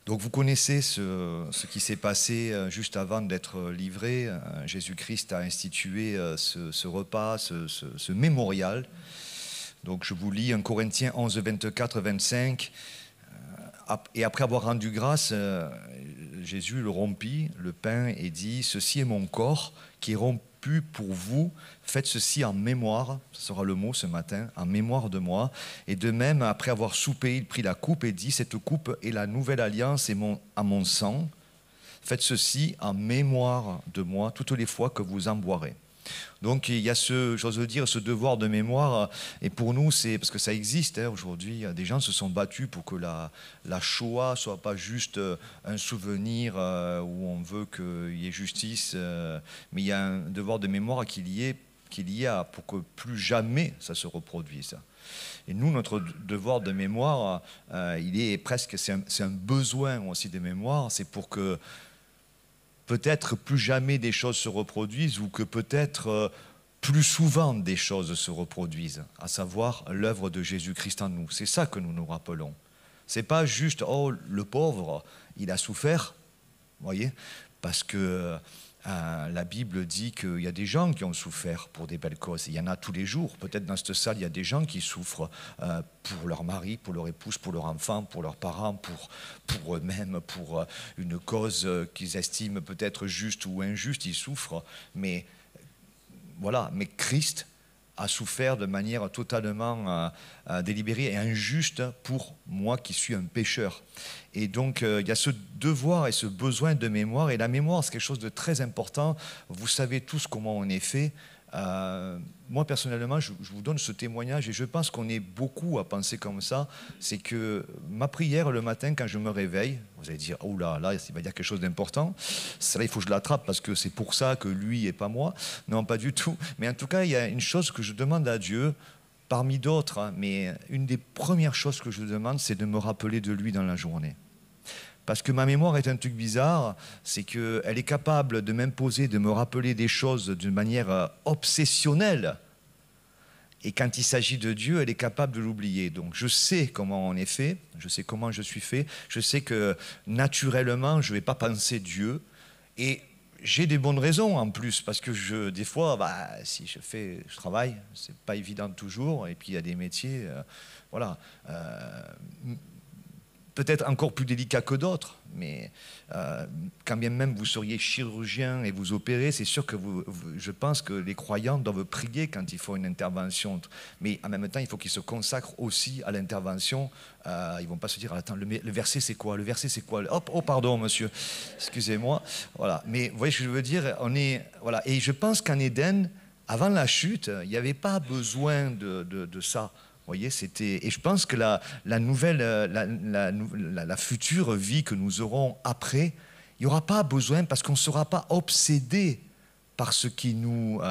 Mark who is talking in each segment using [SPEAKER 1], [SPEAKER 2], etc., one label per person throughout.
[SPEAKER 1] Donc vous connaissez ce qui s'est passé juste avant d'être livré. Jésus-Christ a institué ce repas, ce mémorial. Donc je vous lis 1 Corinthiens 11, 24, 25. Et après avoir rendu grâce, Jésus le rompit, le pain, et dit « Ceci est mon corps qui est rompu pour vous. Faites ceci en mémoire », ce sera le mot ce matin, « en mémoire de moi ». Et de même, après avoir soupé, il prit la coupe et dit « Cette coupe est la nouvelle alliance à mon sang. Faites ceci en mémoire de moi toutes les fois que vous en boirez ». Donc il y a j'ose dire, ce devoir de mémoire, et pour nous, c'est parce que ça existe aujourd'hui, des gens se sont battus pour que la Shoah soit pas juste un souvenir où on veut qu'il y ait justice, mais il y a un devoir de mémoire qui est lié pour que plus jamais ça se reproduise. Et nous, notre devoir de mémoire, il est presque, c'est un besoin aussi de mémoire, c'est pour que peut-être plus jamais des choses se reproduisent ou que peut-être plus souvent des choses se reproduisent, à savoir l'œuvre de Jésus-Christ en nous. C'est ça que nous nous rappelons. C'est pas juste « oh, le pauvre, il a souffert », vous voyez, parce que la Bible dit qu'il y a des gens qui ont souffert pour des belles causes. Il y en a tous les jours. Peut-être dans cette salle, il y a des gens qui souffrent pour leur mari, pour leur épouse, pour leur enfant, pour leurs parents, pour eux-mêmes, pour une cause qu'ils estiment peut-être juste ou injuste. Ils souffrent, mais voilà. Mais Christ a souffert de manière totalement délibérée et injuste pour moi qui suis un pécheur. Et donc, il y a ce devoir et ce besoin de mémoire. Et la mémoire, c'est quelque chose de très important. Vous savez tous comment on est fait. Moi, personnellement, je vous donne ce témoignage et je pense qu'on est beaucoup à penser comme ça. C'est que ma prière le matin, quand je me réveille, vous allez dire, oh là, il va dire quelque chose d'important. Ça, il faut que je l'attrape parce que c'est pour ça que lui et pas moi. Non, pas du tout. Mais en tout cas, il y a une chose que je demande à Dieu, parmi d'autres, mais une des premières choses que je demande, c'est de me rappeler de lui dans la journée. Parce que ma mémoire est un truc bizarre, c'est qu'elle est capable de m'imposer, de me rappeler des choses d'une manière obsessionnelle. Et quand il s'agit de Dieu, elle est capable de l'oublier. Donc je sais comment on est fait, je sais comment je suis fait, je sais que naturellement, je ne vais pas penser Dieu. Et j'ai des bonnes raisons en plus, parce que des fois, si je travaille, c'est pas évident toujours, et puis il y a des métiers, voilà, peut-être encore plus délicats que d'autres, mais quand bien même vous seriez chirurgien et vous opérez, c'est sûr que je pense que les croyants doivent prier quand il faut une intervention, mais en même temps, il faut qu'ils se consacrent aussi à l'intervention. Ils ne vont pas se dire, attends, le verset c'est quoi? Le verset c'est quoi? Hop, oh pardon monsieur, excusez-moi. Voilà. Mais vous voyez ce que je veux dire, voilà. Et je pense qu'en Éden, avant la chute, il n'y avait pas besoin de ça. Vous voyez, et je pense que la future vie que nous aurons après, il n'y aura pas besoin, parce qu'on ne sera pas obsédé par ce qui nous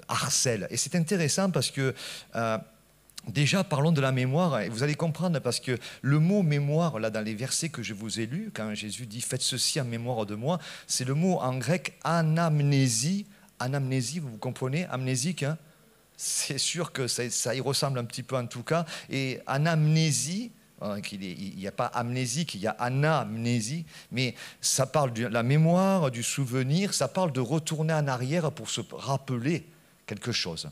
[SPEAKER 1] harcèle. Et c'est intéressant parce que déjà, parlons de la mémoire, et vous allez comprendre, parce que le mot mémoire, là, dans les versets que je vous ai lus, quand Jésus dit « Faites ceci en mémoire de moi », c'est le mot en grec « anamnésie ». Anamnésie, vous comprenez, amnésique, hein? C'est sûr que ça y ressemble un petit peu en tout cas. Et anamnésie, il n'y a pas amnésique, il y a anamnésie, mais ça parle de la mémoire, du souvenir, ça parle de retourner en arrière pour se rappeler quelque chose.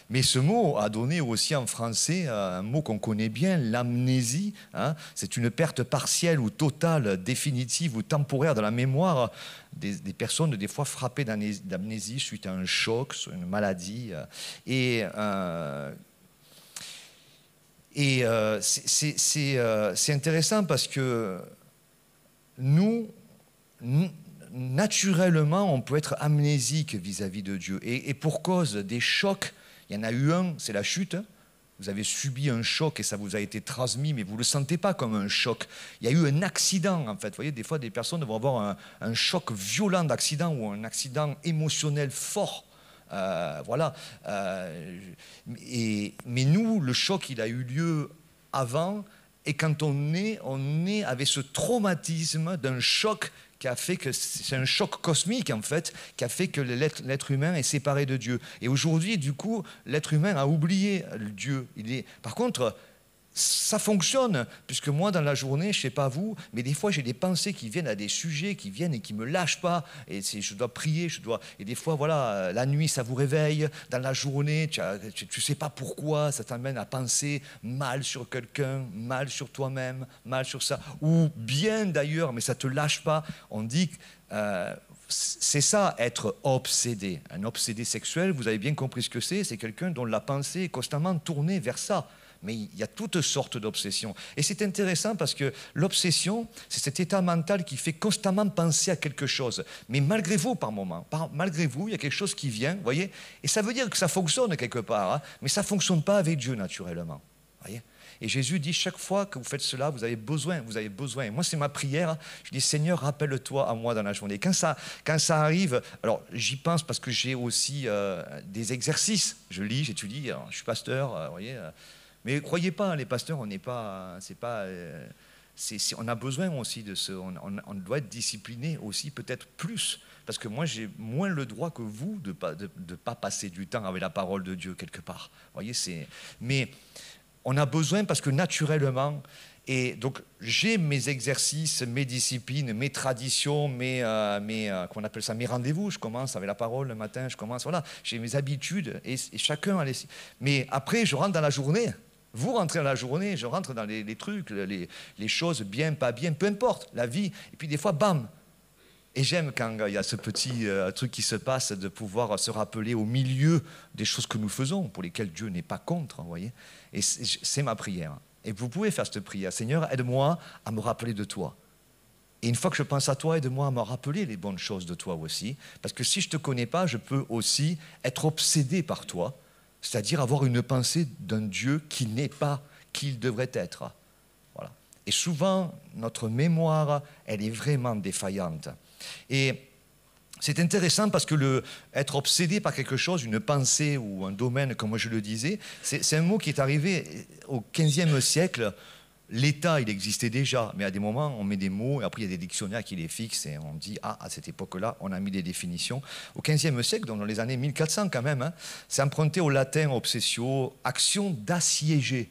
[SPEAKER 1] Mais ce mot a donné aussi en français un mot qu'on connaît bien, l'amnésie. Hein, c'est une perte partielle ou totale, définitive ou temporaire de la mémoire des personnes, des fois frappées d'amnésie suite à un choc, une maladie. C'est intéressant parce que naturellement, on peut être amnésique vis-à-vis de Dieu. Et pour cause des chocs, il y en a eu un, c'est la chute. Vous avez subi un choc et ça vous a été transmis, mais vous ne le sentez pas comme un choc. Il y a eu un accident, en fait. Vous voyez, des fois, des personnes vont avoir un choc violent d'accident ou un accident émotionnel fort. Voilà. Mais nous, le choc, il a eu lieu avant. Et quand on est avec ce traumatisme d'un choc qui a fait que c'est un choc cosmique en fait, qui a fait que l'être humain est séparé de Dieu. Et aujourd'hui, du coup, l'être humain a oublié Dieu. Par contre, ça fonctionne, puisque moi, dans la journée, je ne sais pas vous, mais des fois, j'ai des pensées qui viennent à des sujets, qui viennent et qui ne me lâchent pas. Et je dois prier, et des fois, voilà, la nuit, ça vous réveille. Dans la journée, tu ne sais pas pourquoi, ça t'amène à penser mal sur quelqu'un, mal sur toi-même, mal sur ça. Ou bien d'ailleurs, mais ça ne te lâche pas. On dit que c'est ça, être obsédé. Un obsédé sexuel, vous avez bien compris ce que c'est quelqu'un dont la pensée est constamment tournée vers ça. Mais il y a toutes sortes d'obsessions. Et c'est intéressant parce que l'obsession, c'est cet état mental qui fait constamment penser à quelque chose. Mais malgré vous, par moment, malgré vous, il y a quelque chose qui vient, vous voyez. Et ça veut dire que ça fonctionne quelque part, hein, mais ça ne fonctionne pas avec Dieu naturellement. Voyez. Et Jésus dit, chaque fois que vous faites cela, vous avez besoin. Et moi, c'est ma prière. Je dis, Seigneur, rappelle-toi à moi dans la journée. Quand ça arrive, alors j'y pense parce que j'ai aussi des exercices. Je lis, j'étudie, je suis pasteur, vous voyez. Mais croyez pas, les pasteurs, on n'est pas, on a besoin aussi de ce, on doit être discipliné aussi peut-être plus, parce que moi j'ai moins le droit que vous de pas passer du temps avec la parole de Dieu quelque part. Voyez, mais on a besoin parce que naturellement, et donc j'ai mes exercices, mes disciplines, mes traditions, qu'on appelle ça, mes rendez-vous. Je commence avec la parole le matin, voilà, j'ai mes habitudes et chacun a les. Mais après, je rentre dans la journée. Vous rentrez dans la journée, je rentre dans les trucs, les choses bien, pas bien, peu importe, la vie. Et puis des fois, bam. Et j'aime quand il y a ce petit truc qui se passe, de pouvoir se rappeler au milieu des choses que nous faisons, pour lesquelles Dieu n'est pas contre, vous voyez. Et c'est ma prière. Et vous pouvez faire cette prière. Seigneur, aide-moi à me rappeler de toi. Et une fois que je pense à toi, aide-moi à me rappeler les bonnes choses de toi aussi. Parce que si je ne te connais pas, je peux aussi être obsédé par toi. C'est-à-dire avoir une pensée d'un Dieu qui n'est pas qui il devrait être. Voilà. Et souvent, notre mémoire, elle est vraiment défaillante. Et c'est intéressant parce que être obsédé par quelque chose, une pensée ou un domaine, comme je le disais, c'est un mot qui est arrivé au XVe siècle. L'État, il existait déjà, mais à des moments, on met des mots, et après, il y a des dictionnaires qui les fixent, et on dit, à cette époque-là, on a mis des définitions. Au XVe siècle, donc dans les années 1400 quand même, hein, c'est emprunté au latin obsessio, action d'assiéger.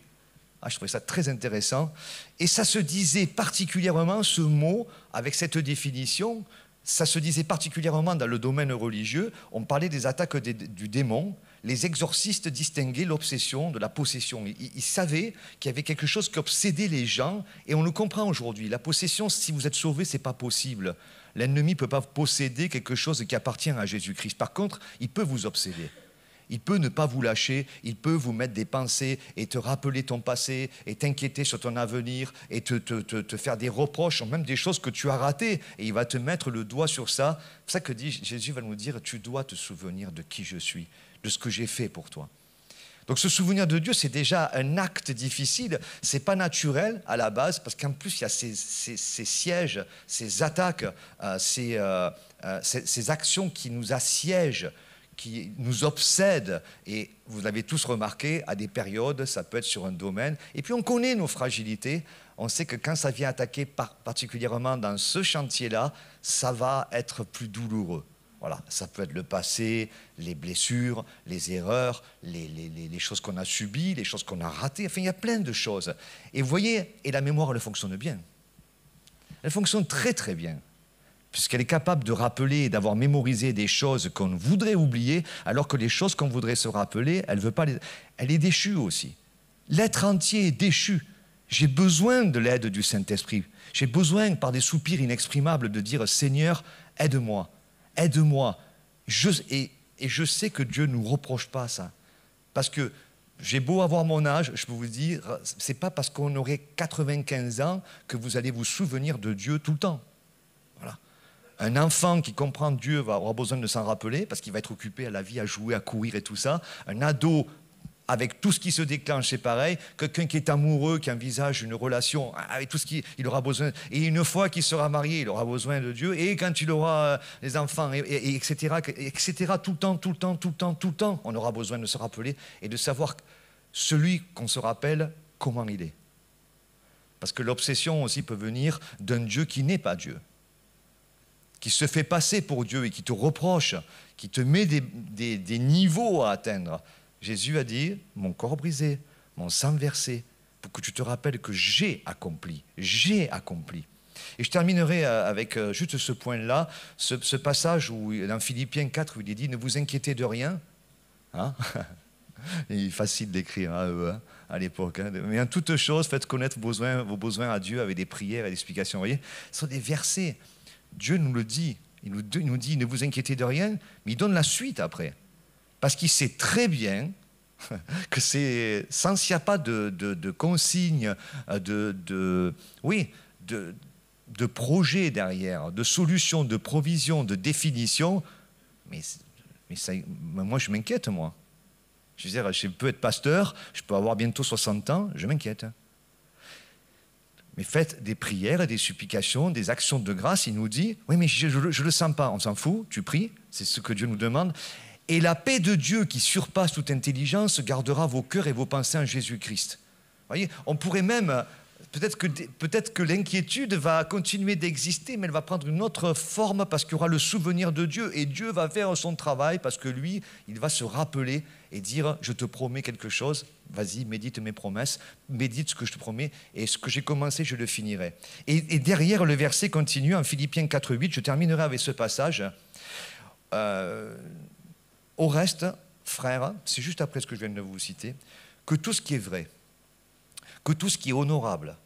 [SPEAKER 1] Je trouvais ça très intéressant. Et ça se disait particulièrement, ce mot, avec cette définition, ça se disait particulièrement dans le domaine religieux, on parlait des attaques du démon. Les exorcistes distinguaient l'obsession de la possession. Ils savaient qu'il y avait quelque chose qui obsédait les gens, et on le comprend aujourd'hui. La possession, si vous êtes sauvé, ce n'est pas possible. L'ennemi ne peut pas posséder quelque chose qui appartient à Jésus-Christ. Par contre, il peut vous obséder. Il peut ne pas vous lâcher, il peut vous mettre des pensées et te rappeler ton passé et t'inquiéter sur ton avenir et te faire des reproches, même des choses que tu as ratées. Et il va te mettre le doigt sur ça. C'est ça que Jésus va nous dire, tu dois te souvenir de qui je suis, de ce que j'ai fait pour toi. Donc ce souvenir de Dieu, c'est déjà un acte difficile. Ce n'est pas naturel à la base, parce qu'en plus, il y a ces sièges, ces attaques, ces actions qui nous assiègent, qui nous obsède, et vous l'avez tous remarqué, à des périodes, ça peut être sur un domaine, et puis on connaît nos fragilités, on sait que quand ça vient attaquer particulièrement dans ce chantier-là, ça va être plus douloureux. Voilà, ça peut être le passé, les blessures, les erreurs, les choses qu'on a subies, les choses qu'on a ratées, enfin il y a plein de choses. Et vous voyez, et la mémoire, elle fonctionne bien. Elle fonctionne très très bien, puisqu'elle est capable de rappeler et d'avoir mémorisé des choses qu'on voudrait oublier, alors que les choses qu'on voudrait se rappeler, elle veut pas elle est déchue aussi. L'être entier est déchu. J'ai besoin de l'aide du Saint-Esprit. J'ai besoin, par des soupirs inexprimables, de dire « Seigneur, aide-moi, aide-moi ». Et je sais que Dieu ne nous reproche pas ça. Parce que j'ai beau avoir mon âge, je peux vous dire, ce n'est pas parce qu'on aurait 95 ans que vous allez vous souvenir de Dieu tout le temps. Voilà. Un enfant qui comprend Dieu va avoir besoin de s'en rappeler parce qu'il va être occupé à la vie, à jouer, à courir et tout ça. Un ado, avec tout ce qui se déclenche, c'est pareil. Quelqu'un qui est amoureux, qui envisage une relation, avec tout ce il aura besoin. Et une fois qu'il sera marié, il aura besoin de Dieu. Et quand il aura les enfants, etc., tout le temps, on aura besoin de se rappeler et de savoir celui qu'on se rappelle, comment il est. Parce que l'obsession aussi peut venir d'un Dieu qui n'est pas Dieu, qui se fait passer pour Dieu et qui te reproche, qui te met des niveaux à atteindre. Jésus a dit, mon corps brisé, mon sang versé, pour que tu te rappelles que j'ai accompli. J'ai accompli. Et je terminerai avec juste ce point-là, ce passage où, dans Philippiens 4, où il est dit « Ne vous inquiétez de rien hein ». Il est facile d'écrire à l'époque. Hein. Mais en toute chose, faites connaître vos besoins à Dieu avec des prières et des explications. Vous voyez, ce sont des versets. Dieu nous le dit. Il nous dit « Ne vous inquiétez de rien », mais il donne la suite après. Parce qu'il sait très bien que c'est, s'il n'y a pas de consignes, de projets derrière, de solutions, de provisions, de définitions, mais moi je m'inquiète, moi. Je veux dire, je peux être pasteur, je peux avoir bientôt 60 ans, je m'inquiète. Mais faites des prières, des supplications, des actions de grâce. Il nous dit, oui, mais je ne le sens pas. On s'en fout, tu pries, c'est ce que Dieu nous demande. Et la paix de Dieu qui surpasse toute intelligence gardera vos cœurs et vos pensées en Jésus-Christ. Vous voyez, on pourrait même... Peut-être que l'inquiétude va continuer d'exister, mais elle va prendre une autre forme parce qu'il y aura le souvenir de Dieu. Et Dieu va faire son travail parce que lui, il va se rappeler et dire « Je te promets quelque chose, vas-y, médite mes promesses, médite ce que je te promets, et ce que j'ai commencé, je le finirai. » Et derrière, le verset continue en Philippiens 4,8, je terminerai avec ce passage. Au reste, frères, c'est juste après ce que je viens de vous citer, que tout ce qui est vrai, que tout ce qui est honorable,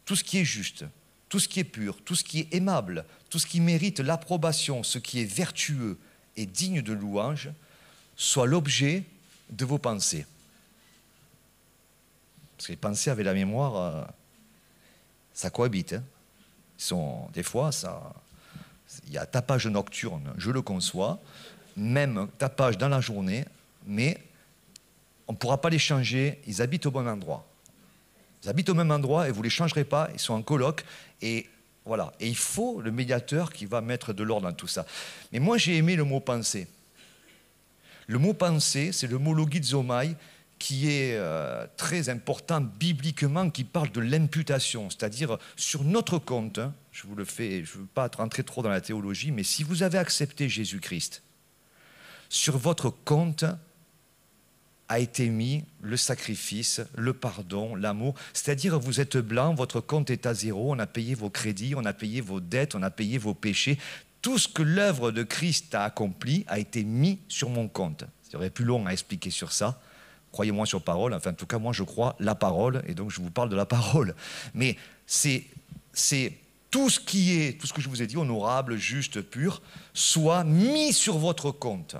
[SPEAKER 1] tout ce qui est juste, tout ce qui est pur, tout ce qui est aimable, tout ce qui mérite l'approbation, ce qui est vertueux et digne de louange, soit l'objet de vos pensées. Parce que les pensées avec la mémoire, ça cohabite. Hein. Des fois, il y a tapage nocturne, je le conçois, même tapage dans la journée, mais on ne pourra pas les changer, ils habitent au bon endroit. Ils habitent au même endroit et vous ne les changerez pas, ils sont en coloc. Et voilà. Et il faut le médiateur qui va mettre de l'ordre dans tout ça. Mais moi, j'ai aimé le mot pensée. Le mot pensée, c'est le mot logizomai qui est très important bibliquement, qui parle de l'imputation, c'est-à-dire sur notre compte, hein, je vous le fais, je ne veux pas rentrer trop dans la théologie, mais si vous avez accepté Jésus-Christ, sur votre compte a été mis le sacrifice, le pardon, l'amour. C'est-à-dire, vous êtes blanc, votre compte est à zéro, on a payé vos crédits, on a payé vos dettes, on a payé vos péchés. Tout ce que l'œuvre de Christ a accompli a été mis sur mon compte. Il serait plus long à expliquer sur ça. Croyez-moi sur parole. Enfin, en tout cas, moi, je crois la parole, et donc je vous parle de la parole. Mais c'est tout ce que je vous ai dit, honorable, juste, pur, soit mis sur votre compte.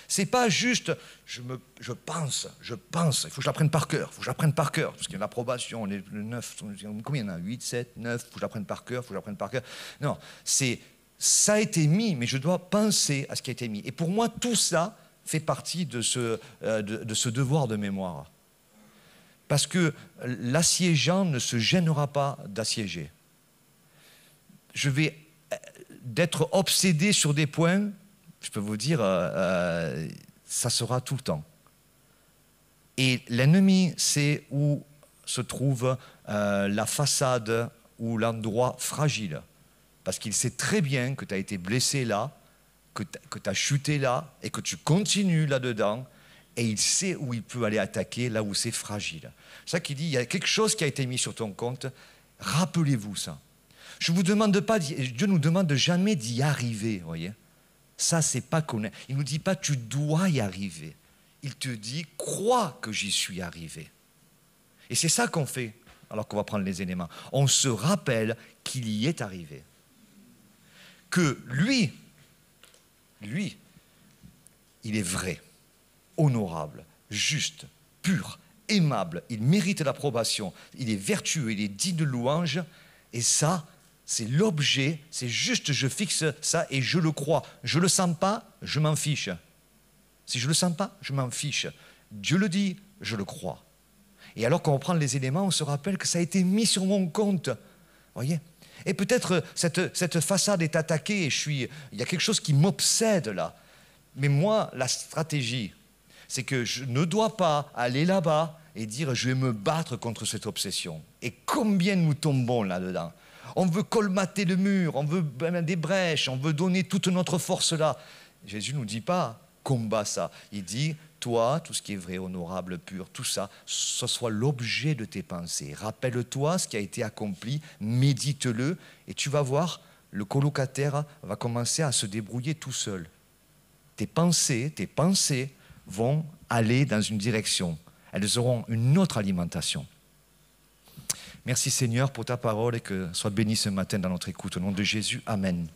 [SPEAKER 1] C'est pas juste, je pense, il faut que je l'apprenne par cœur, parce qu'il y a l'approbation, le 9, combien il y en a 8, 7, 9, il faut que je l'apprenne par cœur, Non, ça a été mis, mais je dois penser à ce qui a été mis. Et pour moi, tout ça fait partie de ce devoir de mémoire. Parce que l'assiégeant ne se gênera pas d'assiéger. Je vais d'être obsédé sur des points. Je peux vous dire, ça sera tout le temps. Et l'ennemi, c'est où se trouve la façade ou l'endroit fragile. Parce qu'il sait très bien que tu as été blessé là, que tu as chuté là, et que tu continues là-dedans, et il sait où il peut aller attaquer, là où c'est fragile. C'est ça qu'il dit, il y a quelque chose qui a été mis sur ton compte, rappelez-vous ça. Je vous demande pas, Dieu nous demande jamais d'y arriver, vous voyez. Ça, c'est pas connaître. Il ne nous dit pas, tu dois y arriver. Il te dit, crois que j'y suis arrivé. Et c'est ça qu'on fait, alors qu'on va prendre les éléments. On se rappelle qu'il y est arrivé. Que lui, il est vrai, honorable, juste, pur, aimable. Il mérite l'approbation. Il est vertueux, il est digne de louange. Et ça, c'est l'objet, c'est juste, je fixe ça et je le crois. Je ne le sens pas, je m'en fiche. Si je ne le sens pas, je m'en fiche. Dieu le dit, je le crois. Et alors qu'on prend les éléments, on se rappelle que ça a été mis sur mon compte. Voyez ? Et peut-être cette façade est attaquée et il y a quelque chose qui m'obsède là. Mais moi, la stratégie, c'est que je ne dois pas aller là-bas et dire je vais me battre contre cette obsession. Et combien nous tombons là-dedans ? On veut colmater le mur, on veut des brèches, on veut donner toute notre force là. Jésus ne nous dit pas, combat ça. Il dit, toi, tout ce qui est vrai, honorable, pur, tout ça, ce soit l'objet de tes pensées. Rappelle-toi ce qui a été accompli, médite-le, et tu vas voir, le colocataire va commencer à se débrouiller tout seul. Tes pensées vont aller dans une direction. Elles auront une autre alimentation. Merci Seigneur pour ta parole et que soit béni ce matin dans notre écoute. Au nom de Jésus, Amen.